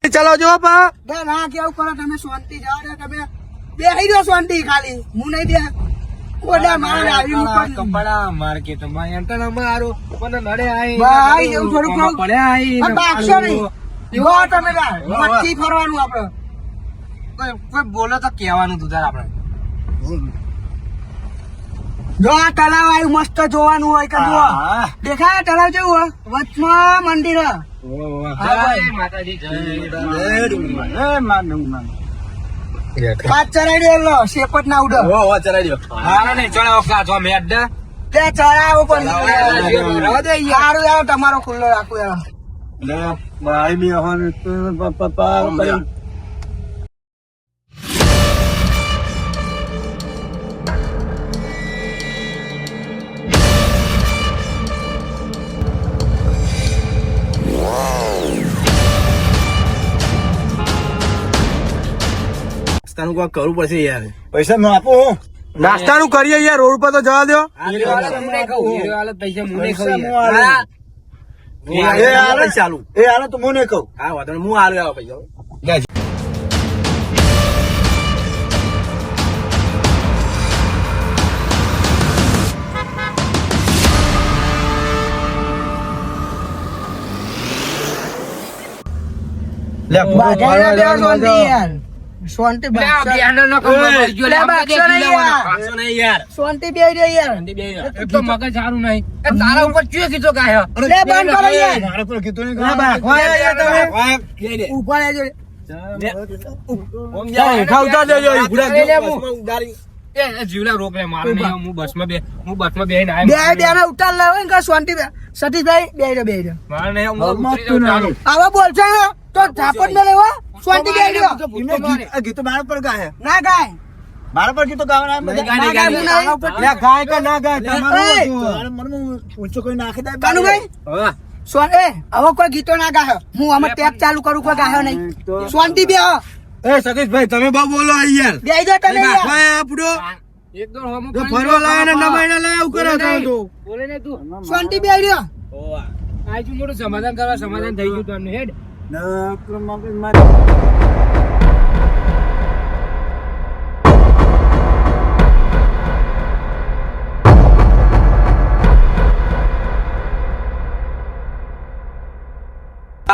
ચલો જો પા ના કેવું કરો તમે શાંતિ જાઓ ને તમે બેહી દો શાંતિ ખાલી હું નહીં દે ઓડા માર આવી કપડા માર કે તમારે અંતના મારો મને નડે આઈ ભાઈ એવું થોડું કહું પડ્યા આઈ બાક્ષો નહીં જો તમે મચ્છી ફરવાનું આપણે કોઈ બોલો તો કહેવાનું તું તાર આપણે જો આ તળાવ આવ્યું મસ્ત જોવાનું હોય કે જો દેખાય તળાવ જેવું હોય વચમાં મંદિર પાછ ચડાવી દેલો શેપટ ના ઉડો તે ચડાવો પણ સારું યાર તમારો ખુલ્લો રાખું યાર કરવું પડશે યાર પૈસા મેં આપો નાસ્તાનું કરીએ યાર રોડ પર તો જવા દો ચાલુ એ હાલો તો મને કહું હા વાંધો નહીં, હું હાલ પૈસા શાંતિ શાંતિ મગજ સારું નહીં તારા ઉપર ચૂએ કીધો ગાય મારા પર કીધું નહીં ઉભા રહેજો જીવલા રોક લે મારે નહીં હું બસમાં બેહીને બે ને ઉતાર લાવે ને શાંતિ સતીશભાઈ બે રહ્યો મારે નહીં હું ઉતરી જાઉં ચાલુ. આવા બોલશો ને તો ઝાપટ ન લેવા શાંતિ બે રહ્યો ગીતો મારા પર ગાય ના ગાય મારા પર ગીતો ગાવાના ગાય કે ના ગાય ઊંચો કોઈ નાખી દે કાનુભાઈ હા. હવે કોઈ ગીતો ના ગાય હું આમાં ટેપ ચાલુ કરું કોઈ ગાયો નહીં શાંતિ બે એ સતીશભાઈ તમે બહુ બોલો યાર બે જો તમે યાર. આપણો ફરવા લાવે ને નમાઈને લાવે એવું કરે તો બોલે ને તું શાંતિ બે રહ્યો આજુ મોટું સમાધાન કરવા સમાધાન થઈ ગયું તમને હેડ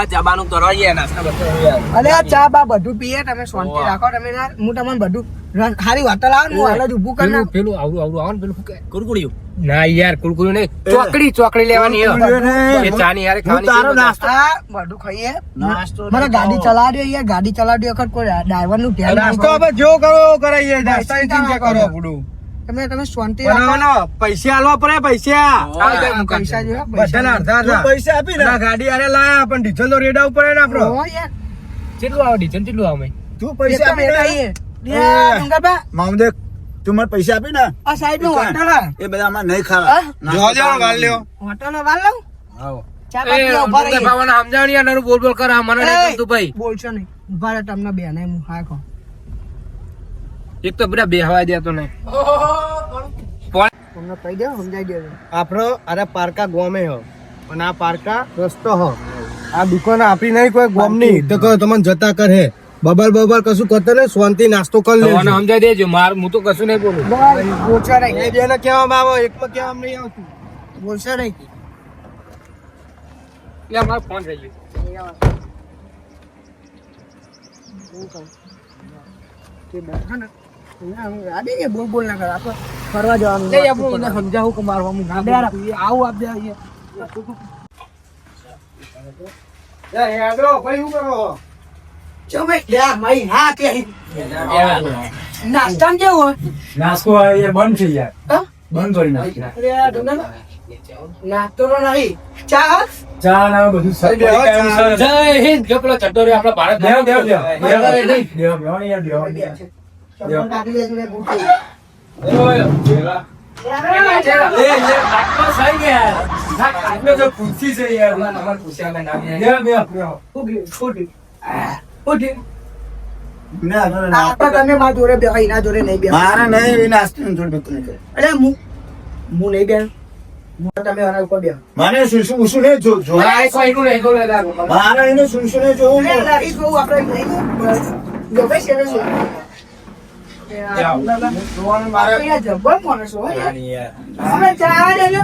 જવાનું કરવા યાર નાસ્તા બધા અલે આ ચા બા બધું પીએ તમે શાંતિ રાખો તમે યાર હું તમને બધું ખાલી વાતો લાવ હું હાલ જ ઊભું કરી નાખ પેલું આવડું આવે ને પેલું કુરકુડિયું ના યાર કુરકુડિયું નહીં ચોકડી લેવાની એ ચાની યાર ખાવાની તારો નાસ્તો હા બધું ખાઈએ મને ગાડી ચલાવી દે યાર ગાડી ચલાવી દે વખત કોઈ ડ્રાઈવર નું ધ્યાન નાસ્તો હવે જો કરો કરાઈએ નાસ્તાની ચિંતા કરો આપણું તમે શાંતિ રાખો પૈસા આલવા પડે પૈસા જો બધાના અડધા પૈસા આપી ને ગાડી આરે લાયા પણ ડીઝલ તો રેડા ઉપર ને આપણો યાર કેટલું આવે ડીઝલ કેટલું આવે તું પૈસા આપી ને મામદે તું મને પૈસા આપી ને આ સાઈડ નું હોટલ એ બધા અમારે નહીં ખાવા હોટલ વાળ લઉં આવો ચા બા પીવા ઉભા રહીએ. સમજાવણી યાર બોલ બોલ કરા મને નહીં ગમતું ભાઈ બોલશો નહીં ઉભા રહે તમને બે ને હું હા કહો એક તો બધા બેહવા દેતો નહીં તમને કહી દે સમજાઈ દે આપણો અરે પારકા ગોમે હો અને આ પારકા રસ્તો હો આ દુકાન આપી નહીં કોઈ ગોમ ની તો કહો તમને જતા કરે બબલ કશું કરતો ને શાંતિ નાસ્તો કરી લે સમજાઈ દેજો માર હું તો કશું નહીં બોલું બોલશો નહીં એ બેને કહેવામાં આવો એકમાં કહેવામાં નહીં આવતું બોલશો નહીં એટલે મારો ફોન થઈ ગયો બોલ બોલ ના કર આપણે ફરવા જવાનું સમજાવું કે મારવા આવું આપ દે ચો ભાઈ લે મઈ હા કે નાસ્તા કેવું નાસ્તો બંધ થઈ યાર હોય બંધ કરી નાખ્યા અરે આ ઢોંગા નાસ્તો તો નહીં ચા ચા ના બધું જય હિન્દ જો પેલો ચટ્ટો રે આપણા ભારત મારા નહીં નાસ્તો અરે હું નહીં બેન તમે આના ઉપર બેહો. મને શું નહીં મારે એને શું નહીં જોવું અરે, લાગી જ બહુ આપણે લઈ ગયો. જો ભાઈ, શેરે છે. જોવાનું મારે અહીંયા જબ્બર માણસ હોય યાર. હવે ચા દેજો.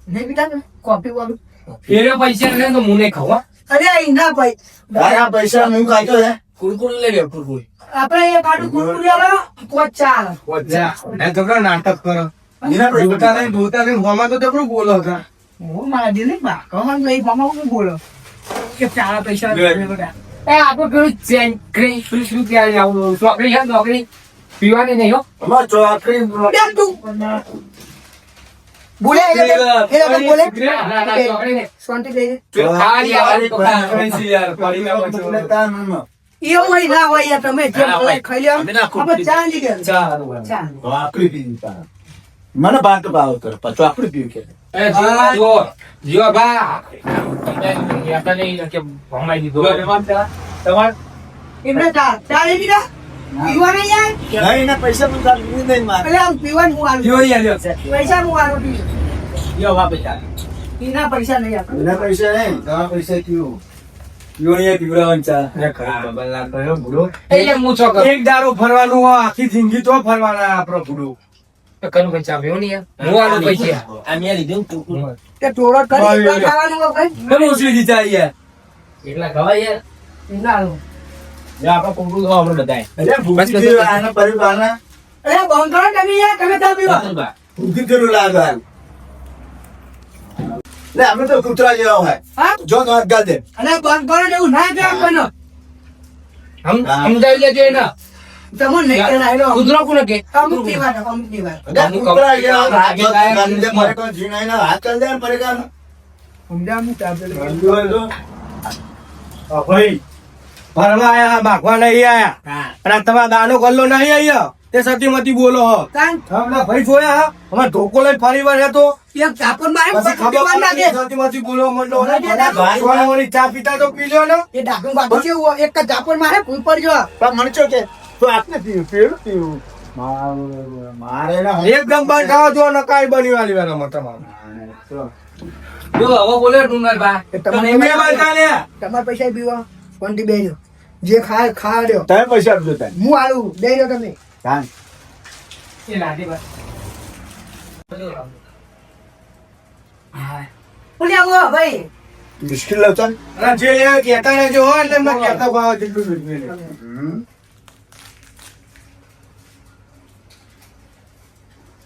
નહીં પીતા તમે? કોફી વાળું? અરે, અહીં ના ભાઈ. તારા પૈસા હું કાઢ્યો છે આપણે એ કાઢું કુરકુરી આવે, કોચ ચા આવે. નાટક કરો એના પૈસા બોલતા નહીં હોમાં તો જબરું બોલો હતા હું મારા દિલીપ બા કહો લઈ મામા હું બોલો કે ચાર પૈસા પીવાની નહીં હો. અમાર ચોકડી બેન તું બોલે એ લોકો બોલે ચોકડી નહીં. શાંતિ લઈ ખાલી આવવાનું તો ખા. એ હોય ના હોય યાર તમે જેમ હોય ખાઈ લ્યો આપણે ચા લઈ ગયા ચા મને ભાત ભાવ કરો ચોકડી પીવું કે એ જીવો ભા. યાતા નહીં કે ભમાઈ દીધો. એમને ચા લઈ લીધા પીવાના યાર નહીં એના પૈસા પણ ચાલુ નહીં મારે એટલે આમ પીવાનું હું આલું પૈસા હું આલું એના પૈસા નહીં આપણે એના પૈસા નહીં તમારા પૈસા કેવું એટલે હું છો કરું. એક દારૂ ફરવાનું હોય, આખી જિંદગી તો ફરવાના આપડે ભૂડું તો કરું કઈ ચા પીવો નહીં યાર. હું આલું પૈસા. તે ટોળો કરી ખાવાનું હોય ભાઈ એટલા ખવાય યાર. ના આલું આપણે કોકડું ખાવા આપણે બધાય. અરે ભૂખી બસ, થયું આના પરિવારના અરે બંધ કરો તમે યાર તમે ચા પીવો ભૂખી થયું લાગે લે અમે તો કૂતરા જેવા હોય હા જો તો હાથ ગાલ દે અને બંધ કરો ને એવું ના થાય આપણને સમજાવી લેજો એને. તમે નહીં કરાયેલો કૂતરો કોને કે? અમુક ની વાત અમુક ની વાત અરે કૂતરા જેવા હાથ ગાલ દે મારે કોઈ જીનાઈ ના હાથ ગાલ દે ને પરેગા સમજાવું ચા પીવો ભાઈ ફરવા આયા માગવા નહીં આયા અને તમારા દાનો ગલ્લો નહીં આયા તે સતીમતી બોલો હો કાન હમણાં ભાઈ જોયા હા અમાર ધોકો લઈને ફરી વાર હતો એક ચાપણ મારે પછી ખબર પડી સતીમતી બોલવા માંડો સોનાવાળી ચા પીતા તો પી લ્યો ને એ ડાકું બાકી કેવું હોય? એક જ ચાપણ મારે ભૂલ પડજો પણ મને ચો કે તો આપને પીવું પેલું પીવું મારે ના એકદમ બંધ ખાવા જો નકાઈ બની વાળી વાર તમારું જો હવે બોલે ડુંગર બા. તમે તમે બતા લે તમારા પૈસા પીવો કોન્ટી બે જો જે ખાય ખા લ્યો તમે પૈસા આપજો તારે હું આલું દઈ દો તમે હા એ લાગે બા. બોલી આવો ભાઈ મુશ્કેલ લાવતા ને અને જે કહેતા રહેજો હો એટલે એમને કહેતા ભાવ જેટલું જોઈએ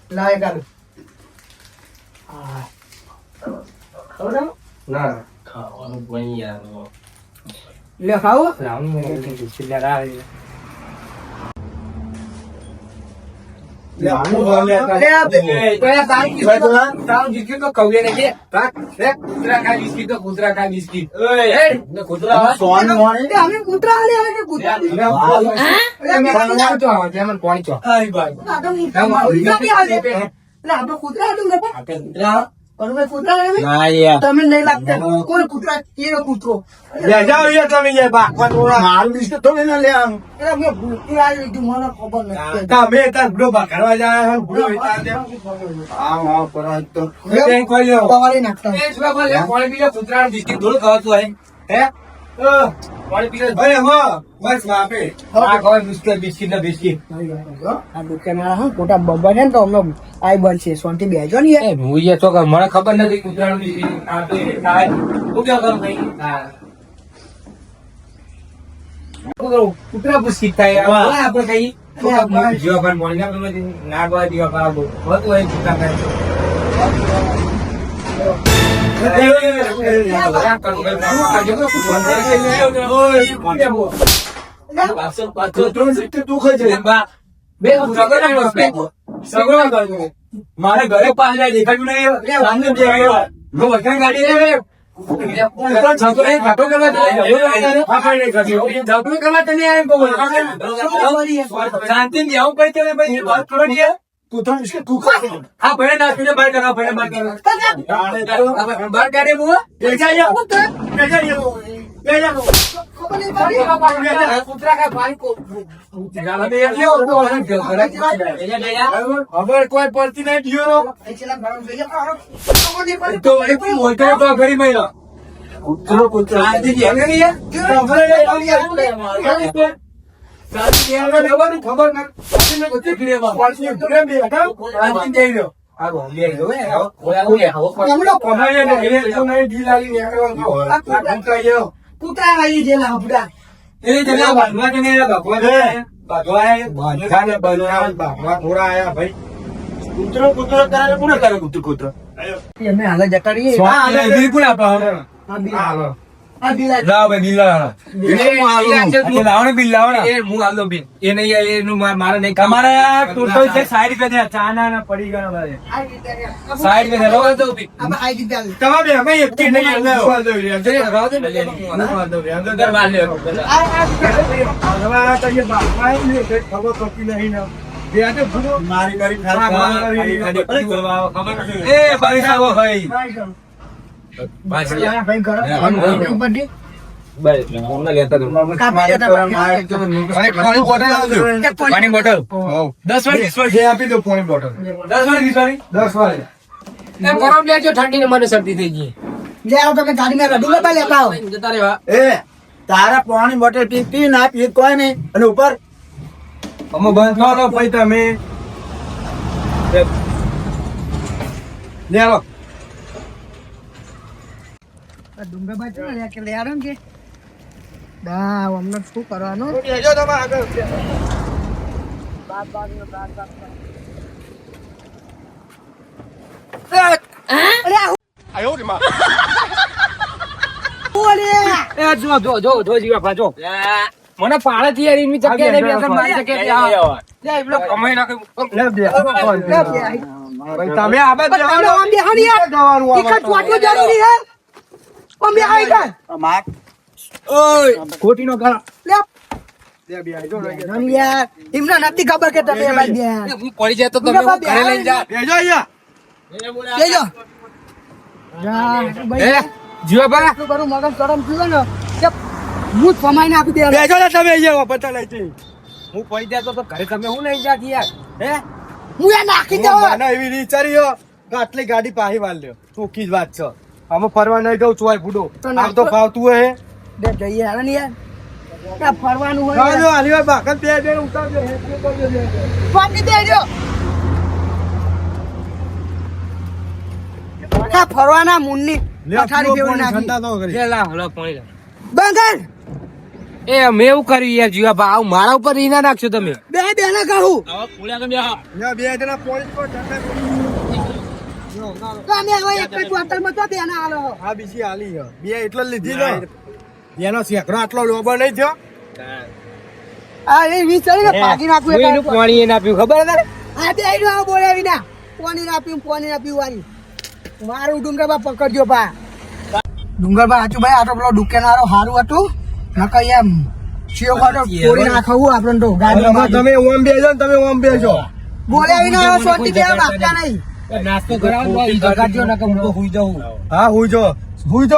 લાય કાલ ના ખાવાનું પણ યાર. લે ખાવો રાવણ મને બિસ્કિટ લેતા આવે. લે આનું ભાવ લે લે આપે. તો યાર તારું બિસ્કિટ તો- તારું બિસ્કિટ તો કૌલે ને કે રાખ, લે, કૂતરા ખાય બિસ્કિટ તો કૂતરા ખાય બિસ્કિટ. એ, ને કૂતરા આવે. સોન મોને એ અમે કૂતરા આલે આવે કે કૂતરા લે, મેં પાણી ચો આવે, જેમાં પાણી ચો. આ તો કૂતરા બી આવે. એટલે આપણે કૂતરા હતું ને પણ મેં કૂતરા આવે ના યાર તમે નહીં લાગતા કોઈ કૂતરા કેવો કૂતરો લે જાઓ યાર તમે જે બાકવા થોડા મારું બિસ્કિટ થોડી ના લે આમ એટલે મેં ભૂલથી આવી લીધું મને ખબર નથી તમે તાર ભૂડો બાકરવા જાય હે ભૂડો વિચાર દે આમ આમ કરો તો તે કોઈ લ્યો પવાડી નાખતા એ છોકરા બોલે, પાણી પી લે, કૂતરાનું બિસ્કિટ થોડું ખવાતું હોય. હે? પાણી પી લે. ભાઈ હો બસ માપે આ ખવાય બિસ્કિટ, બિસ્કિટ ને બિસ્કિટ. આ દુકાનવાળા હા ખોટા બબ્બા છે ને તો અમને આઈ બનશે શાંતિ બેજો ને યાર એ હું એ તો કહું, મને ખબર નથી કૂતરાનું બિસ્કિટ આ તો એ ખાય. હું ક્યાં કરું ભાઈ? હા. શું કરું? કૂતરા બિસ્કિટ થાય. હવે આપણે કહીએ, છોકરા જીવા પર મોડી ના ગમે તે ના ગવાય જીવા પર આવું. હોતું હોય કૂતરા ખાય. મારે ઘરે પાછળ દેખાડ્યું નહીં ગાડી શાંતિ આવું કઈ તને ભાઈ વાત કરો ને તું તો બિસ્કિટ તું ખા હા ભાઈ ના તું બહાર કરો ભાઈ બહાર કરો બહાર કાઢે બુआ બેજા યાર બેજા યાર બેજા ખબર નહીં પડી. કૂતરા કા પાણી ખબર કોઈ પડતી નહીં ડિયો પૈસા ગરમ થઈ ગયા. ખબર નહીં પડી. તો એક મોટો તો ઘરી મહિનો કૂતરો ખબર કૂતરા વાળી જેલા આપડા. કૂતરો કૂતરો કરે કોને કરે કૂતરો અમે હાલે જતા રહીએ. બિલકુલ આ બિલા. તમારે ટોટલ છે 60 રૂપિયા ચા ના પડી ગયા આ રીતે. 60 રૂપિયા આપણે આ રીતે હાલે. તમે બે એક કે નહીં મારી કરી ભાઈ કરો. ઉપરથી. પાણી બોટલ 10 વાળી આપી દો પાણી બોટલ 10 વાળી 10 વાળી ઠંડી ને મને શરદી થઈ ગઈ લે આવો તમે ગાડીમાં રડુ લેતા લેતા આવો. જતા રહેવા એ તારા પાણી બોટલ પી ના પી કોઈ નહીં અને ઉપર અમે બંધ કરો ભાઈ તમે લે આવો ડુંગરભાઈ છે ને કે લે આવો ને કે દા અમને શું કરવાનું. જો તમે આગળ અરે મને પાડે થી યાર એની જગ્યાએ નહીં બેસન મારી જગ્યાએ કમાઈ નાખે લે બે ભાઈ તમે આ બાજુ તમે આમ બેહાની યાર. ટિકટ વાટવું જરૂરી હે. આમ બેહાઈ જાય. માર ખોટી નો ઘર લે લે બે આજો આમ યાર એમને નથી ખબર કે તમે ભાઈ બે હું પડી જાય તો તમે હું ઘરે લઈને જા બેજો અહીંયા લેજો. જા ભાઈ જીવાબા શું કરું મગજ ગરમ થયું ને કે હું જ ફમાઈને આપી દે. બેજો ને તમે અહીંયા પતા લઈ જઈ હું પડી જાય તો ઘરે તમે હું નહીં જાતી યાર હે હું યાર નાખી દઉં. મને એવી વિચાર્યો કે આટલી ગાડી પાહી વાળ લ્યો ચોખ્ખી જ વાત છે અમે ફરવા નહીં જવું ચોય ફૂડો તો આમ તો ફાવતું હોય દે જઈએ હાલો ને યાર. ત્યાં ફરવાનું હોય જો યાર. હાલી બાકત બે બે ઉતારજો પાણી દેજો. ત્યાં ફરવાના મુન્ની પથારી ફેરવી નાખી. લે લા હલો પાણી લા બંગર એ મેં એવું કર્યું યાર જીવાબા આવું મારા ઉપર ઈ ના નાખશો તમે બે બેના કહું બે જણા પોલીસ પર ઠંડા તો અમે હવે એક જ બોટલમાં તો બેના આલો. આ બીજી હાલી છે બે એટલે જ લીધી ને એનો સેકડો આટલો લોબો નહીં થયો આ એ વિચારીને ભાગી નાખું હું એનું એક. પાણી એને આપ્યું ખબર હતા આ બે આઈનો આવો બોલાવી ના. પાણી ના પીવું વાળી. મારું ડુંગરબા પકડજો બા. ડુંગરબા હાચું ભાઈ આ તો પેલો દુકાનવાળો હારું હતું. નકર એમ શિયો ખાટો કોરી નાખવું આપણને તો ગાડીમાં. તમે ઓમ બેજો ને તમે ઓમ બેજો બોલાવી ના આવો સોટી બે આપતા નહીં. નાસ્તો કરાવો તો ઈ જગાડજો ને કે હું તો હુઈ જાઉં હા હુઈ જો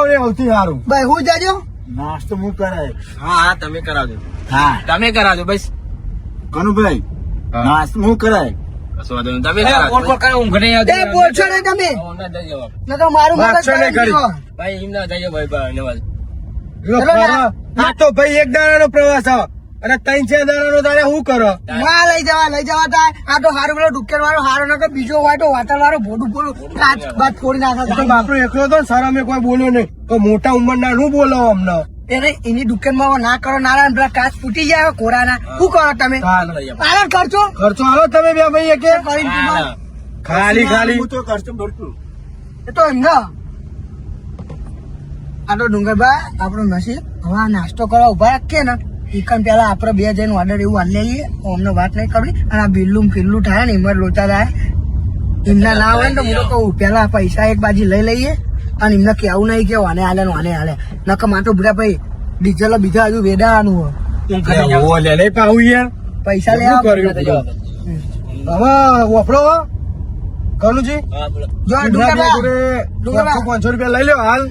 ને સૌથી સારું ભાઈ હું જાજો. નાસ્તો હું કરાય હા તમે કરાવજો હા તમે કરાવજો બસ કનુભાઈ નાસ્તો હું કરાય કશો વાંધો નહીં. તમે ફોન પર કરો ઊંઘ નહીં આવતી. એ બોલશો ને તમે. ના જઈ જવા. નકર મારું મગજ વાગશો નહીં ગરમ કરી. થયો. ભાઈ એમ ના જઈએ ભાઈ ભાઈ ધન્યવાદ. આ તો ભાઈ એક દાડાનો પ્રવાસ છે અને 3-4 દાડાનો તારે શું કરો માં લઈ જવા થાય. આ તો હારું પેલો ડુક્કર વાળો હારો નકર બીજો હોય તો વાટર વાળો ભોડું કાચ બાદ ફોડી તો નાખે. બાપરો એકલો હતો ને સર અમે કોઈ બોલ્યો નહીં તો મોટા ઉંમરના નું બોલો અમને એને એની દુકાનમાં ના કરો નારાયણ પેલા કાચ ફૂટી જાય કોરાના. શું કરો તમે? પાલન કરજો. ખર્ચો હાલો તમે બે ભાઈ કે કરીને પીવા. ખાલી હું તો ખર્ચો ભરતું એ તો એમ આ તો ડુંગરબા આપણો નસીબ. હવે આ નાસ્તો કરવા ઉભા રાખીએ ને ઈકન પેલા આપડે બે જઈને ઓર્ડર એવું હાલ લઈએ. અમને વાત નહીં કરવી. અને આ બિલ્લું ફિલ્લું થાય ને એમાં લોચા થાય એમના ના હોય ને તો હું તો કહું પેલા પૈસા એક બાજુ લઈ લઈએ અને એમને કેવું નહીં કે વાને હાલે ને વાને હાલે. નકર માટો બધા ભાઈ ડીઝલ બીજા હજુ વેડાવાનું હોય. લે પાવું યાર પૈસા લે શું કર્યું હવે વપરો કનુજી જો ડુંગરબા 500 રૂપિયા લઈ લો હાલ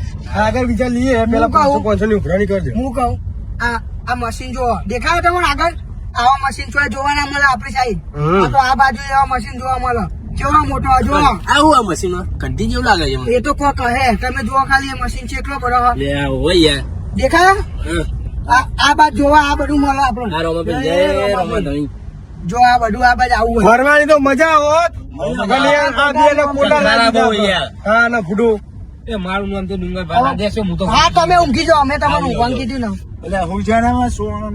આગળ બીજા લઈએ પેલા 500 ની ઉઘરાણી કરજો હું કહું આ મશીન જો દેખાય તમને આગળ આવા મશીન છો જોવાના મળે આપણી સાઈડ હમ. તો આ બાજુ એવા મશીન જોવા મળે કેવડો મોટો જો આવું આ મશીન કંટી જેવું લાગે છે મને. એ તો કોઈ કહે તમે જુઓ ખાલી એ મશીન છે એટલો બધો લે આ હોય યાર દેખાય હા. આ બાજુ જોવા આ બધું મળે આપણને આ રોમાબેન જય રોમાધણી. જો આ બધું આ બાજુ આવું હોય ફરવાની તો મજા હોત ખાલી આ બે ના ફોટા તારા બહુ લાગી યાર. હા ના ફૂડું એ મારું નામ તો ડુંગરભાઈ દેશો હું તો હા તમે ઊંઘી જાઓ અમે તમારું ઊંઘવાનું કીધું ને એટલે હું જાણે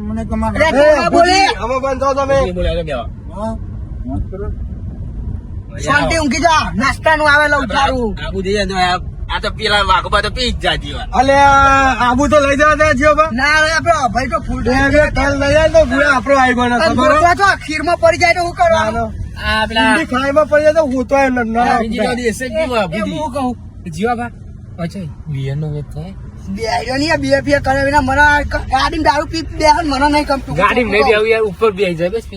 મને કમાડ અરે કોના બોલે અમે બંધ થો તમે એ બોલે અરે બેવા. શાંતિ ઊંઘી જા નાસ્તાનું આવેલા ઉઠાડું આબુ જઈએ તો આ તો પેલા વાઘોબા તો પી જ જાતી હોય. અલે આબુ તો લઈ જવા દે જીઓ બા ના હવે આપડે ભાઈ તો ફૂલ બે બે કાલ લઈ જાય તો ભૂલા આપણો આવી ગયો ને ખબર હો? તો ખીરમાં પડી જાય તો શું કરવાનું આ પેલા ઊંધી ખાઈમાં પડી જાય તો હું તો એમ ના બીજી નો દેશ જ કેવો એ હું કહું જીવાબા અચ્છા બિયર નો વેચ થાય બે આઈડિયા નહીં બે ફિયર કરે વિના મને ગાડી દારૂ પી બે મને નહીં ગમતું ગાડી નહીં બેવું યાર ઉપર બેસી જાય બસ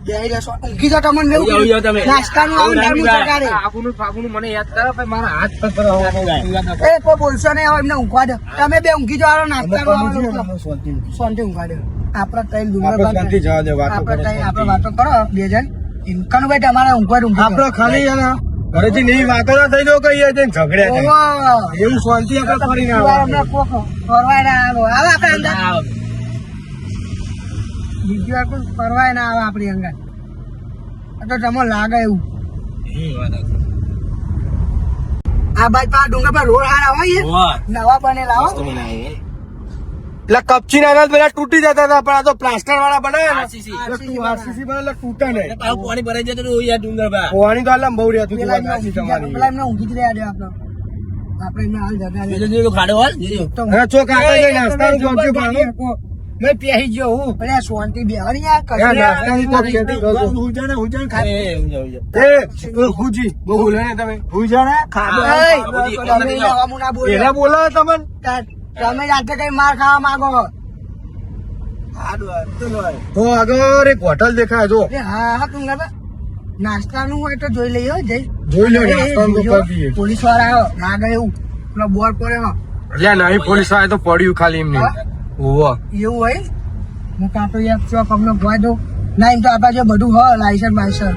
બે આઈડિયા ઊંઘી જાઓ તમને મેં આવું જાઓ તમે. નાસ્તાનું આવું દારૂ પગાડે આગુનું મને યાદ કરો ભાઈ મારા હાથ પર એ કોઈ બોલશો નહીં હવે એમને ઊંઘવા દો તમે બે ઊંઘી જાઓ નાસ્તાનું આવેલું શાંતિ ઊંઘવા દો આપડે ત્રણ ડુંગર આપણે શાંતિ જવા દે વાતો આપડે કરો. ત્રણ આપડે વાતો કરો બે જણ કનુભાઈ તમારે ઊંઘવા દો આપડે ખાલી યાર ઘરેથી નહીં વાતો ના થઈ જાવ કઈ ઝઘડ્યા થાય એવું શાંતિ આપણે કરીને આવવાનું. બીજી વાર કોઈ ફરવાય ના આવે આપડી અંગર તો તમે લાગે એવું આ બાજુ પા ડુંગર પર રોડ હારા હોય નવા બનેલા હો એટલે કપચી ના પેલા તૂટી જતા હતા પણ આ તો પ્લાસ્ટર વાળા બનાવ્યા ને RCC. RCC બનેલા તૂટે નહીં પાછું પાણી ભરાઈ જતું હતું યાર ડુંગરબા. પોવાની તો આટલા બહુ રહેતું હતું પેલા વાત સાચી તમારી. એમને ઊંઘી જ રહ્યા દે આપડે એમને હાલ જગા જોજો જોજો ખાડો હાલ જોજો. હા, ચોક આગળ જઈને નાસ્તાનું જોજો પાણી. મેં પહેરી ગયો હું અરે શાંતિ બે યાર યાર, નાસ્તાની તો ખેતી કરો. હું જાણે એ, ઊંઝા, ઊંઝા. એ ગુજી બહુ બોલે ને તમે હું જાણે ખાધો પેલા બોલાવો તમને તમે રાતે કઈ માર ખાવા માંગો તો આગળ એક હોટલ દેખાય જો અરે હા હા તું નાસ્તાનું હોય તો જોઈ લઈએ હો, જઈ જોઈ લો નાસ્તાનું તો કરી દઈએ. પોલીસ વાળા આવ્યો લાગે એવું પેલો બોર્ડ પડ્યો એટલે નહીં પોલીસ વાળા તો પડ્યું ખાલી એમને ઓહો એવું હોય હું કાં તો યાર ચોક અમને ભોય દઉં ના એમ તો આપણા જે બધું હોય લાયસન્સ બાયસન્સ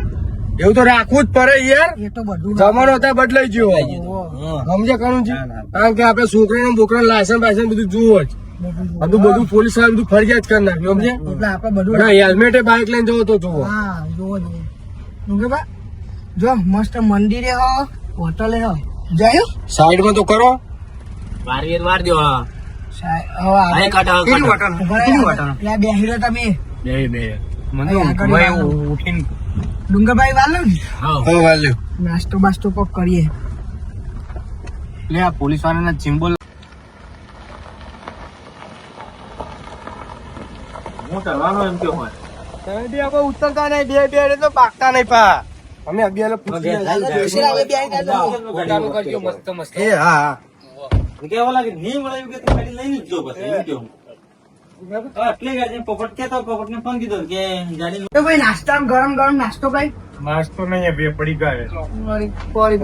એવું તો રાખવું જ પડે યાર એ તો બધું જમાનો ત્યાં બદલાઈ ગયો હા. સમજે કરું છે કારણ કે આપણે છોકરાનું બોકરાનું લાયસન્સ બાયસન્સ બધું જુઓ જ બધું પોલીસ વાળા બધું ફરજિયાત કરી નાખ્યું સમજે એટલે આપણે બધું ના હેલ્મેટે બાઇક લઈને જવો તો જુઓ હા જોવો જોવો ડુંગર બા જો મસ્ત મંદિરે હો હોટલે હો જયું સાઈડમાં તો કરો વાર વેર વાર દ્યો, હા. હવે અહીં કાઢો, કેટલી કાઢો. વાટણ? ત્યાં બેસી રહ્યો તમે બે બે મને અહીં આગળ ઊંઘમાં વાળો. એવું ઉઠીને ડુંગરભાઈ વાલો ને હા. હો વાલ્યો નાસ્તો બાસ્તો કોક કરીએ લે આ પોલીસ વાળાના સિમ્બોલ હું કરવાનો એમ કે હોય. તમે બી આપણે ઉતરતા નહીં બે બે તો પાકતા નહીં પા અમે અગિયાર પૂછી બેસી રહ્યા, એ બેસી રહ્યા. ફોટાનું કરજો મસ્ત મસ્ત એ હા હા કેવા લાગે નહીં મળે એવું કે તું ગાડી લઈને જ જો બસ એવું કેવું. એટલે ગાડી પોપટ કેતો પોપટ ને ફોન કીધો કે ગાડી તો ભાઈ નાસ્તા ગરમ ગરમ નાસ્તો ભાઈ નાસ્તો નહીં બે પડી ગયા પોરી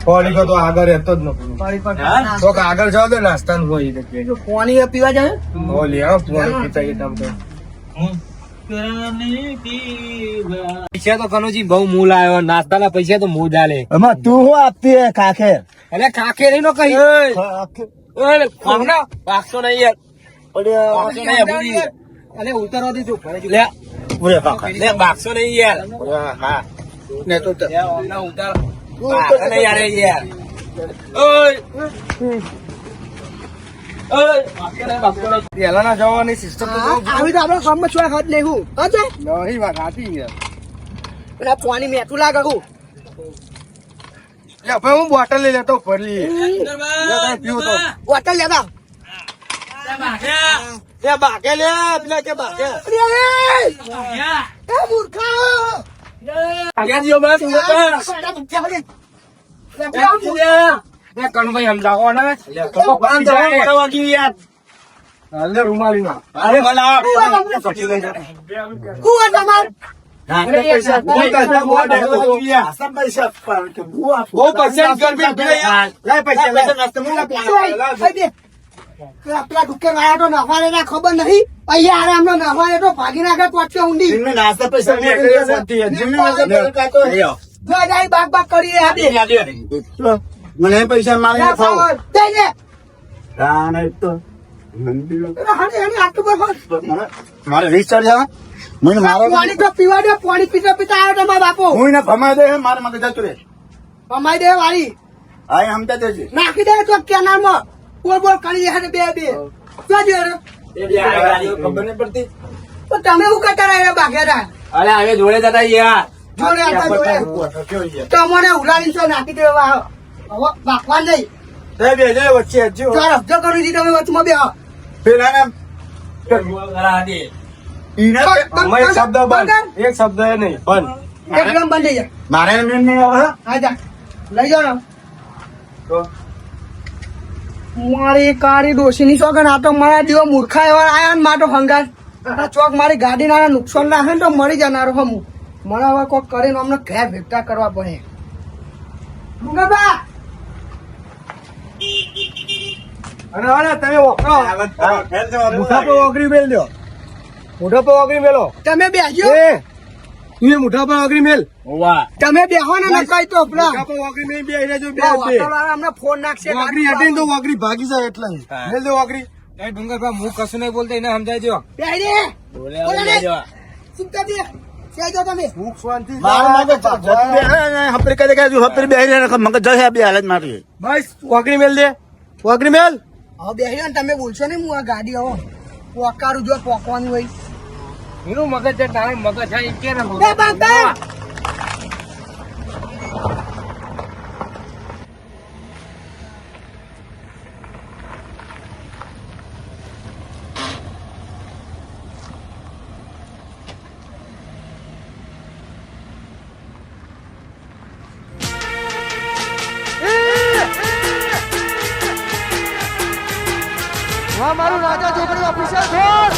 પોણી તો આગળ રહેતો જ નથી હા? તો આગળ જાવ તો નાસ્તાનું હોય એ તો કે. પાણી પીવા જાય હો લે હા, પોણી પીતા એ તમ તો. પૈસા તો કનુજી બહુ મૂલ આવ્યો નાસ્તાના પૈસા તો મૂળ આલે એમાં તું શું આપતી હે કાકે એટલે કાકે નહીં નો કહી પાકશો નહીં યાર. પાકશો નહીં યાર. અલે ઉતરવા દીધું લે લે પાકશો નહીં યાર. હા ને તો લે, ઉતાર. પાકશો નહીં યાર, એ યાર. ઓય. ઓય. પાકશો નહીં, પાકશો નહીં. પહેલાના જવાની સિસ્ટમ તો બહુ આવી તો આપડે ગામમાં ચોય હાથ લેવું હા નહીં વાત સાચી યાર પેલા પાણી મેઠું લાગે હું લે ભાઈ હું બોટલ લઈ લેતો ભરી પીવું તો હોટલ લેતા એ બાકે લે પેલા કે બાકે એ મૂર્ખા ક્યાં જીઓ બસ? કનુભાઈ સમજાવો ને હાલે રૂમાલી ના અરે ભલા. બહુ પસંદ કરવી પેલા પૈસા પેલા દુકાન આવ્યા તો નફા ખબર નહીં અહીંયા આરે આમનો નવાય તો ભાગી નાખે પહોંચ્યો ઊંડી એમને નાસ્તા પૈસા તમે મોકલી એકલા દેશે. શાંતિ હતી. એમને નાસ્તા પૈસા કાઢો. જો જાય બાગ કરી આ બે તો મને એ પૈસા મારી ના ખાવ ખાવ. જઈ લે. તો હણી આટલું બધું મારે રિચાર્જ છે મને મારો પાણી તો પીવા દે પાણી પીતા પીતા આવ્યો તમારો બાપો હું એને ફમાઈ દે મારે મગજ જતું રે કમાઈ દે વાળી આ સમજા દેજે નાખી દે તો કેનારમાં બોલ કરી હે બે શું દે રે? ખબર નહીં પડતી. તો તમે શું કરતા રહ્યા બાગેરા અરે હવે જોડે જતા યાર જોડે હતા જોડે તમને ઉલાડી છો નાખી દેવા હવે બાકવા નહીં સાહેબ, એ જે વચ્ચે હજુ. તો રફજો કરી દી તમે વચમાં બે પેલા ને ઈને આમાં એક શબ્દ બંધ. એક શબ્દ એ નહીં, બંધ. એકદમ બંધ થઈ જાય મારે એમ નહીં આવે હા જા લઈ જાઓ ને તો મારી કાળી ડોશીની શોખન આ તો મારા જેવો મૂર્ખા એવા આયા ને મારો હંગાર આ ચોક મારી ગાડી ના નુકસાન ના હે ને તો મરી જનારો હમ મને હવે કોક કરીને અમને ઘેર ભેગા કરવા પડે મુંગાબા અને હવે તમે વખરો. મોઢા પર ઓગળી મેલ દો. મોઢા પર ઓગળી મેલો. તમે બેસજો એ, તું એ મોઢા પર ઓગળી મેલ. તમે બેહો ને ન કઈ તો પેલા મોઢા પર ઓગળી મેલ, બે એને જો બે આ બે. હોટલવાળા અમને ફોન નાખશે ઓગળી હટીને તો ઓગળી ભાગી જાય એટલે. મેલ દો ઓગળી. એ ડુંગરભા, હું કશું નહીં બોલતો, એને સમજાય જો. બેહી દે બોલે ને ચૂપચાપ બે સેજો તમે સુખ શાંતિ. મારો મગજ જતું રે હપરી કરે કે હપરી બેહી રહે મગજ જશે બે હાલત મારી બસ ઓગળી મેલ દે. ઓગળી મેલ. હવે બેહી ને તમે બોલશો ને હું આ ગાડી હવે પોકારું જો પોકવાનું હોય એનું મગજ છે, તારે મગજ છે, એ કે ને બે બાપા મારું રાજા ચોકડી ઓફિસર છોડ.